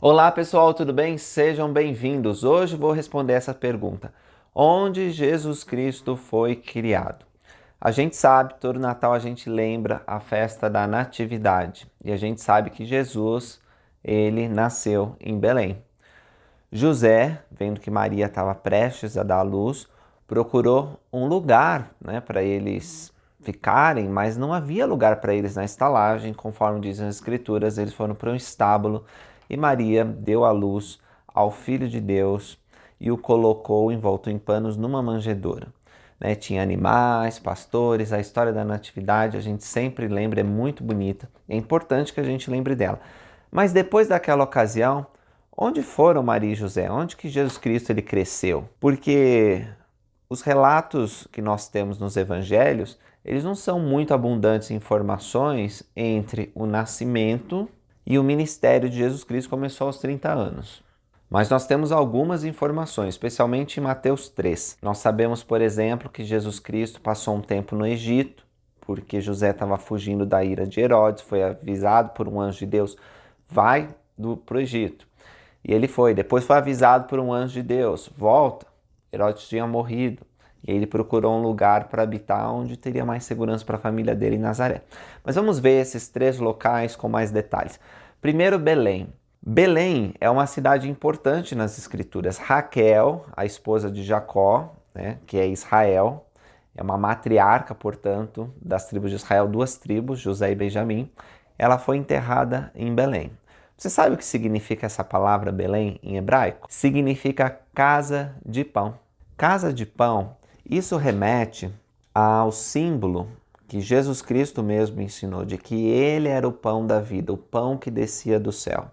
Olá pessoal, tudo bem? Sejam bem-vindos. Hoje vou responder essa pergunta: onde Jesus Cristo foi criado? A gente sabe, todo Natal a gente lembra a festa da Natividade e a gente sabe que Jesus, ele nasceu em Belém. José, vendo que Maria estava prestes a dar à luz, procurou um lugar, para eles ficarem, mas não havia lugar para eles na estalagem, conforme dizem as Escrituras, eles foram para um estábulo e Maria deu à luz ao Filho de Deus e o colocou envolto em panos numa manjedoura. Tinha animais, pastores, a história da Natividade a gente sempre lembra, é muito bonita, é importante que a gente lembre dela. Mas depois daquela ocasião, onde foram Maria e José? Onde que Jesus Cristo ele cresceu? Porque os relatos que nós temos nos evangelhos, eles não são muito abundantes em informações entre o nascimento e o ministério de Jesus Cristo começou aos 30 anos. Mas nós temos algumas informações, especialmente em Mateus 3. Nós sabemos, por exemplo, que Jesus Cristo passou um tempo no Egito, porque José estava fugindo da ira de Herodes, foi avisado por um anjo de Deus, vai para o Egito. E ele foi, depois foi avisado por um anjo de Deus, volta. Herodes tinha morrido. E ele procurou um lugar para habitar onde teria mais segurança para a família dele em Nazaré. Mas vamos ver esses 3 locais com mais detalhes. Primeiro, Belém. Belém é uma cidade importante nas Escrituras. Raquel, a esposa de Jacó, que é Israel, é uma matriarca, portanto, das tribos de Israel, 2 tribos, José e Benjamim. Ela foi enterrada em Belém. Você sabe o que significa essa palavra Belém em hebraico? Significa casa de pão. Casa de pão, isso remete ao símbolo que Jesus Cristo mesmo ensinou, de que ele era o pão da vida, o pão que descia do céu.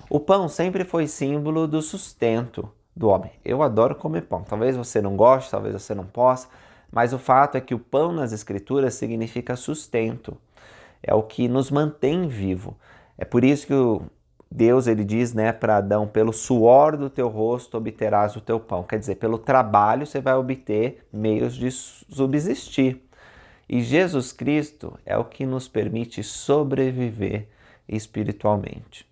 O pão sempre foi símbolo do sustento do homem. Eu adoro comer pão. Talvez você não goste, talvez você não possa, mas o fato é que o pão nas Escrituras significa sustento. É o que nos mantém vivo. É por isso que Deus ele diz para Adão, pelo suor do teu rosto obterás o teu pão. Quer dizer, pelo trabalho você vai obter meios de subsistir. E Jesus Cristo é o que nos permite sobreviver espiritualmente.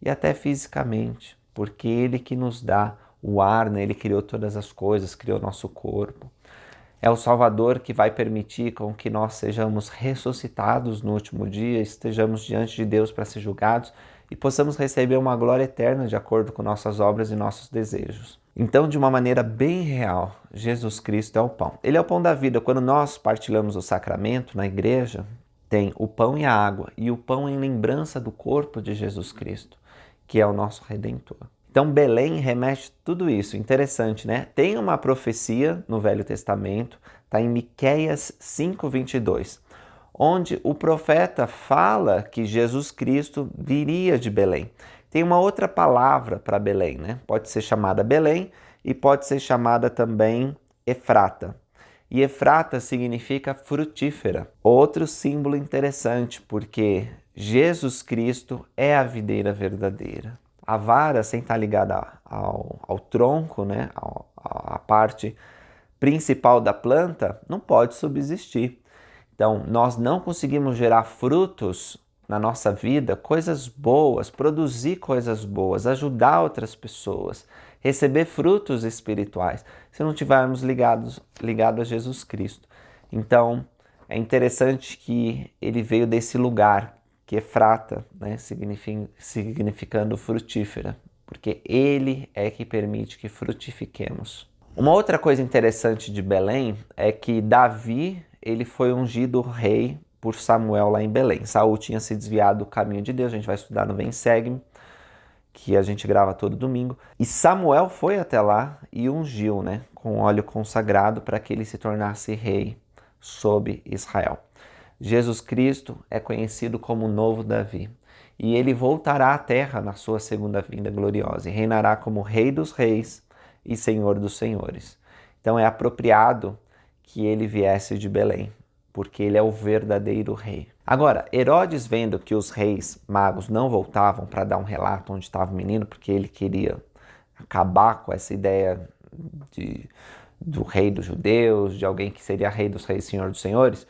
E até fisicamente, porque Ele que nos dá o ar, Ele criou todas as coisas, criou nosso corpo. É o Salvador que vai permitir com que nós sejamos ressuscitados no último dia, estejamos diante de Deus para ser julgados e possamos receber uma glória eterna de acordo com nossas obras e nossos desejos. Então, de uma maneira bem real, Jesus Cristo é o pão. Ele é o pão da vida. Quando nós partilhamos o sacramento na igreja, tem o pão e a água, e o pão em lembrança do corpo de Jesus Cristo, que é o nosso Redentor. Então, Belém remete tudo isso. Interessante, né? Tem uma profecia no Velho Testamento, está em Miqueias 5:22, onde o profeta fala que Jesus Cristo viria de Belém. Tem uma outra palavra para Belém, Pode ser chamada Belém e pode ser chamada também Efrata. E Efrata significa frutífera. Outro símbolo interessante, porque Jesus Cristo é a videira verdadeira. A vara, sem estar ligada ao tronco, à parte principal da planta, não pode subsistir. Então, nós não conseguimos gerar frutos na nossa vida, coisas boas, produzir coisas boas, ajudar outras pessoas, receber frutos espirituais, se não tivermos ligado a Jesus Cristo. Então, é interessante que ele veio desse lugar, que é Efrata, significando frutífera, porque ele é que permite que frutifiquemos. Uma outra coisa interessante de Belém é que Davi, ele foi ungido rei por Samuel lá em Belém. Saul tinha se desviado do caminho de Deus, a gente vai estudar no Vem Segue-me, que a gente grava todo domingo. E Samuel foi até lá e ungiu, com óleo consagrado para que ele se tornasse rei sobre Israel. Jesus Cristo é conhecido como o novo Davi. E ele voltará à terra na sua segunda vinda gloriosa e reinará como Rei dos Reis e Senhor dos Senhores. Então é apropriado que ele viesse de Belém, porque ele é o verdadeiro rei. Agora, Herodes, vendo que os reis magos não voltavam para dar um relato onde estava o menino, porque ele queria acabar com essa ideia do rei dos judeus, de alguém que seria rei dos reis e senhor dos senhores,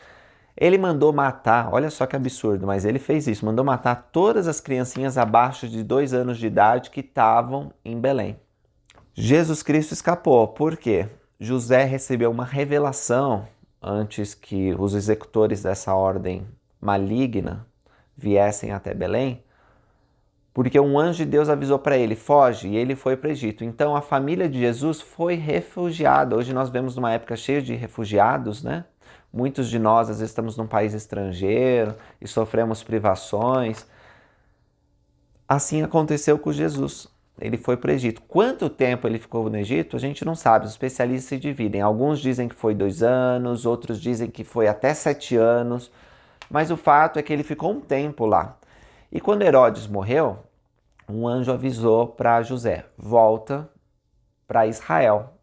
Ele mandou matar, olha só que absurdo, mas ele fez isso, mandou matar todas as criancinhas abaixo de 2 anos de idade que estavam em Belém. Jesus Cristo escapou, por quê? José recebeu uma revelação antes que os executores dessa ordem maligna viessem até Belém, porque um anjo de Deus avisou para ele, foge, e ele foi para o Egito. Então a família de Jesus foi refugiada. Hoje nós vemos uma época cheia de refugiados, né? Muitos de nós às vezes estamos num país estrangeiro e sofremos privações. Assim aconteceu com Jesus. Ele foi para o Egito. Quanto tempo ele ficou no Egito, a gente não sabe. Os especialistas se dividem. Alguns dizem que foi 2 anos, outros dizem que foi até 7 anos. Mas o fato é que ele ficou um tempo lá. E quando Herodes morreu, um anjo avisou para José, volta para Israel,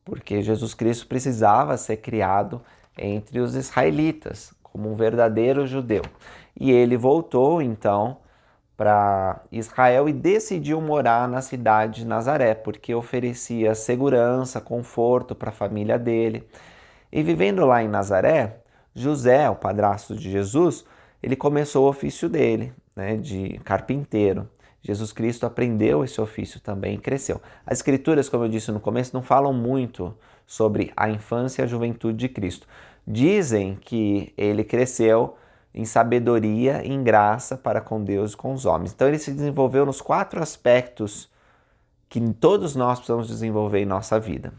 porque Jesus Cristo precisava ser criado entre os israelitas, como um verdadeiro judeu. E ele voltou, então, para Israel e decidiu morar na cidade de Nazaré, porque oferecia segurança, conforto para a família dele. E vivendo lá em Nazaré, José, o padrasto de Jesus, ele começou o ofício dele, né, de carpinteiro. Jesus Cristo aprendeu esse ofício também e cresceu. As Escrituras, como eu disse no começo, não falam muito sobre a infância e a juventude de Cristo. Dizem que ele cresceu em sabedoria e em graça para com Deus e com os homens. Então ele se desenvolveu nos 4 aspectos que todos nós precisamos desenvolver em nossa vida.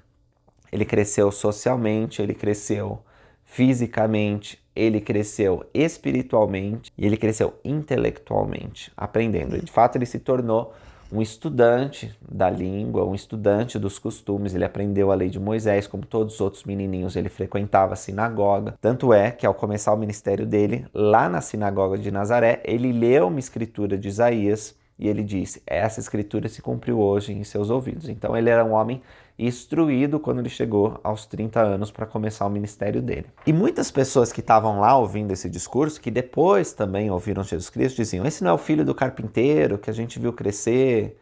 Ele cresceu socialmente, ele cresceu fisicamente, ele cresceu espiritualmente e ele cresceu intelectualmente, aprendendo. De fato, ele se tornou um estudante da língua, um estudante dos costumes. Ele aprendeu a lei de Moisés, como todos os outros menininhos. Ele frequentava a sinagoga. Tanto é que, ao começar o ministério dele, lá na sinagoga de Nazaré, ele leu uma escritura de Isaías e ele disse, essa escritura se cumpriu hoje em seus ouvidos. Então, ele era um homem instruído quando ele chegou aos 30 anos para começar o ministério dele. E muitas pessoas que estavam lá ouvindo esse discurso, que depois também ouviram Jesus Cristo, diziam, esse não é o filho do carpinteiro que a gente viu crescer?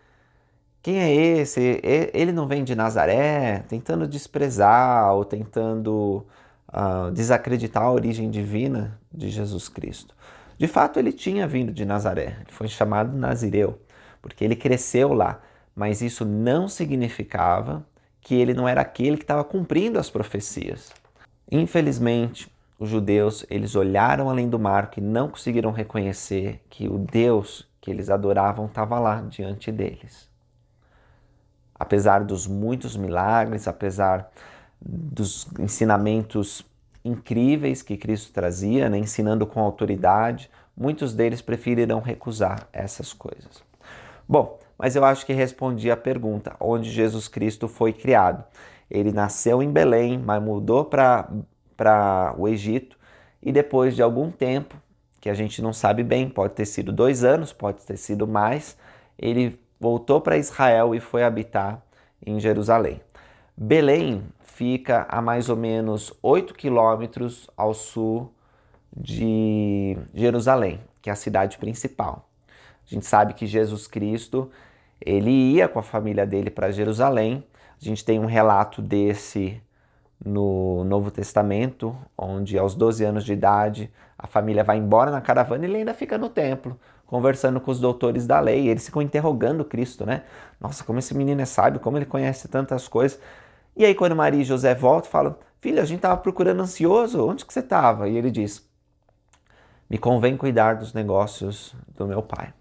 Quem é esse? Ele não vem de Nazaré? Tentando desprezar ou tentando desacreditar a origem divina de Jesus Cristo. De fato, ele tinha vindo de Nazaré, ele foi chamado Nazireu, porque ele cresceu lá, mas isso não significava que ele não era aquele que estava cumprindo as profecias. Infelizmente, os judeus, eles olharam além do marco e não conseguiram reconhecer que o Deus que eles adoravam estava lá diante deles. Apesar dos muitos milagres, apesar dos ensinamentos incríveis que Cristo trazia, né, ensinando com autoridade, muitos deles preferiram recusar essas coisas. Bom, mas eu acho que respondi a pergunta, onde Jesus Cristo foi criado. Ele nasceu em Belém, mas mudou para o Egito e depois de algum tempo, que a gente não sabe bem, pode ter sido 2 anos, pode ter sido mais, ele voltou para Israel e foi habitar em Jerusalém. Belém fica a mais ou menos 8 quilômetros ao sul de Jerusalém, que é a cidade principal. A gente sabe que Jesus Cristo, ele ia com a família dele para Jerusalém. A gente tem um relato desse no Novo Testamento, onde aos 12 anos de idade a família vai embora na caravana e ele ainda fica no templo, conversando com os doutores da lei. Eles ficam interrogando Cristo, né? Nossa, como esse menino é sábio, como ele conhece tantas coisas. E aí quando Maria e José voltam, falam, filho, a gente estava procurando ansioso, onde que você estava? E ele diz, me convém cuidar dos negócios do meu pai.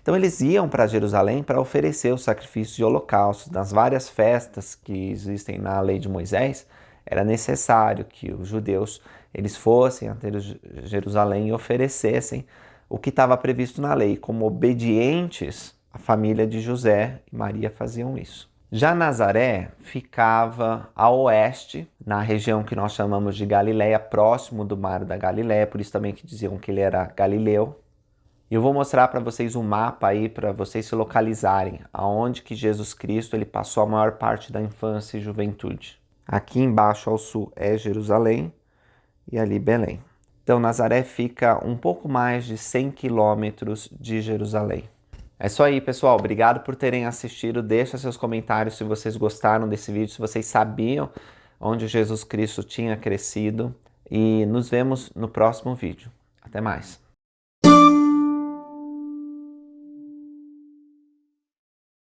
Então eles iam para Jerusalém para oferecer o sacrifício de holocausto. Nas várias festas que existem na lei de Moisés, era necessário que os judeus eles fossem até Jerusalém e oferecessem o que estava previsto na lei. Como obedientes, a família de José e Maria faziam isso. Já Nazaré ficava a oeste, na região que nós chamamos de Galileia, próximo do mar da Galileia, por isso também que diziam que ele era galileu. E eu vou mostrar para vocês um mapa aí para vocês se localizarem aonde que Jesus Cristo ele passou a maior parte da infância e juventude. Aqui embaixo ao sul é Jerusalém e ali Belém. Então Nazaré fica um pouco mais de 100 quilômetros de Jerusalém. É isso aí, pessoal. Obrigado por terem assistido. Deixa seus comentários se vocês gostaram desse vídeo, se vocês sabiam onde Jesus Cristo tinha crescido. e nos vemos no próximo vídeo. Até mais!